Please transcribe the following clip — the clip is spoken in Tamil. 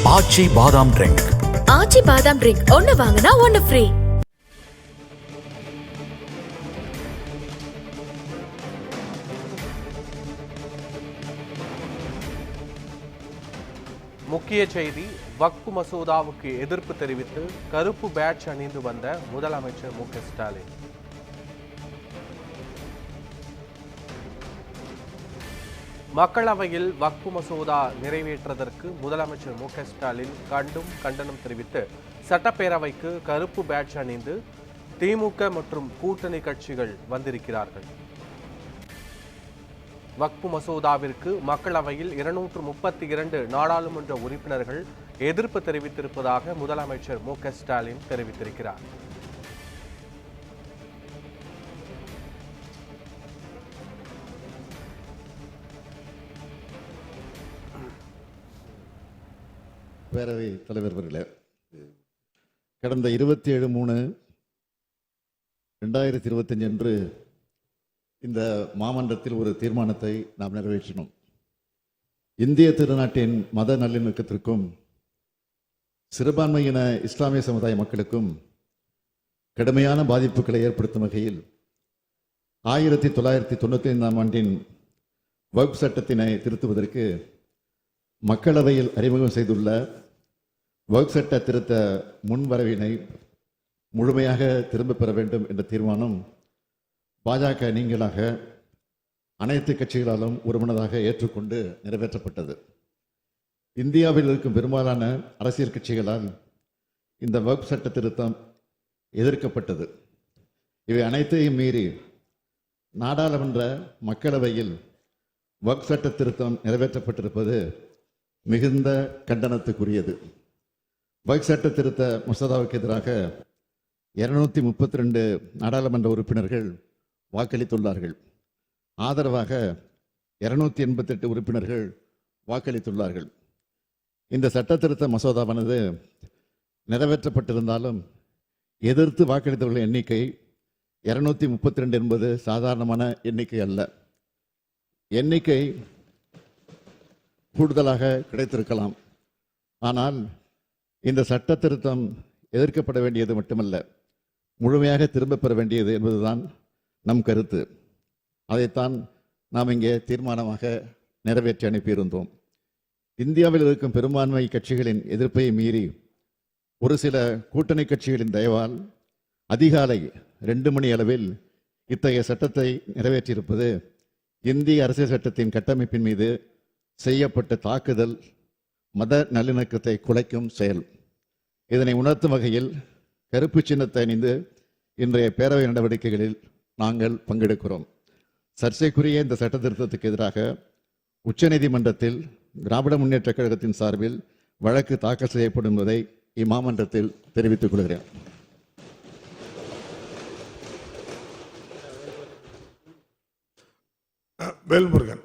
ஆச்சி பாதாம் ட்ரிங்க். ஆச்சி பாதாம் ட்ரிங்க் ஒன்னு வாங்கினா ஒன்னு ஃப்ரீ. முக்கிய செய்தி: வக்ஃப் மசோதாவுக்கு எதிர்ப்பு தெரிவித்து கருப்பு பேட்ஜ் அணிந்து வந்த முதலமைச்சர் மு.க. ஸ்டாலின். மக்களவையில் வக்ஃப் மசோதா நிறைவேற்றதற்கு முதலமைச்சர் மு.க. ஸ்டாலின் கண்டனம் தெரிவித்து சட்டப்பேரவைக்கு கருப்பு பேட்ஜ் அணிந்து திமுக மற்றும் கூட்டணி கட்சிகள் வந்திருக்கிறார்கள். வக்ஃப் மசோதாவிற்கு மக்களவையில் 232 நாடாளுமன்ற உறுப்பினர்கள் எதிர்ப்பு தெரிவித்திருப்பதாக முதலமைச்சர் மு.க. ஸ்டாலின் தெரிவித்திருக்கிறார். பேரவை தலைவர் அவர்களே, கடந்த 27/3/2025 அன்று இந்த மாமன்றத்தில் ஒரு தீர்மானத்தை நாம் நிறைவேற்றினோம். இந்திய திருநாட்டின் மத நல்லிணக்கத்திற்கும் சிறுபான்மையின இஸ்லாமிய சமுதாய மக்களுக்கும் கடுமையான பாதிப்புகளை ஏற்படுத்தும் வகையில் 1995 ஆண்டின் வக்ஃப் சட்டத்தினை திருத்துவதற்கு மக்களவையில் அறிமுகம் செய்துள்ள வக்ஃப் சட்ட திருத்த முன்வரவினை முழுமையாக திரும்பப் பெற வேண்டும் என்ற தீர்மானம் பாஜக நீங்களாக அனைத்து கட்சிகளாலும் ஒருமனதாக ஏற்றுக்கொண்டு நிறைவேற்றப்பட்டது. இந்தியாவில் இருக்கும் பெரும்பாலான அரசியல் கட்சிகளால் இந்த வக்ஃப் சட்ட திருத்தம் எதிர்க்கப்பட்டது. இவை அனைத்தையும் மீறி நாடாளுமன்ற மக்களவையில் வக்ஃப் சட்ட திருத்தம் நிறைவேற்றப்பட்டிருப்பது மிகுந்த கண்டனத்துக்குரியது. வக்ஃப் சட்ட திருத்த மசோதாவுக்கு எதிராக 232 நாடாளுமன்ற உறுப்பினர்கள் வாக்களித்துள்ளார்கள். ஆதரவாக 288 உறுப்பினர்கள் வாக்களித்துள்ளார்கள். இந்த சட்ட திருத்த மசோதாவானது நிறைவேற்றப்பட்டிருந்தாலும் எதிர்த்து வாக்களித்தவர்கள் எண்ணிக்கை 232 என்பது சாதாரணமான எண்ணிக்கை அல்ல. எண்ணிக்கை கூடுதலாக கிடைத்திருக்கலாம். ஆனால் இந்த சட்ட திருத்தம் எதிர்க்கப்பட வேண்டியது மட்டுமல்ல, முழுமையாக திரும்ப பெற வேண்டியது என்பதுதான் நம் கருத்து. அதைத்தான் நாம் இங்கே தீர்மானமாக நிறைவேற்றி அனுப்பியிருந்தோம். இந்தியாவில் இருக்கும் பெரும்பான்மை கட்சிகளின் எதிர்ப்பை மீறி ஒரு சில கூட்டணி கட்சிகளின் தயவால் அதிகாலை 2 மணி அளவில் இத்தகைய சட்டத்தை நிறைவேற்றியிருப்பது இந்திய அரசியல் சட்டத்தின் கட்டமைப்பின் மீது செய்யப்பட்ட தாக்குதல், மத நல்லிணக்கத்தை குலைக்கும் செயல். இதனை உணர்த்தும் வகையில் கருப்பு சின்னத்தை அணிந்து இன்றைய பேரவை நடவடிக்கைகளில் நாங்கள் பங்கெடுக்கிறோம். சர்ச்சைக்குரிய இந்த சட்ட திருத்தத்துக்கு எதிராக உச்சநீதிமன்றத்தில் திராவிட முன்னேற்ற கழகத்தின் சார்பில் வழக்கு தாக்கல் செய்யப்படும் என்பதை இம்மாமன்றத்தில் தெரிவித்துக் கொள்கிறேன். வேல்முருகன்.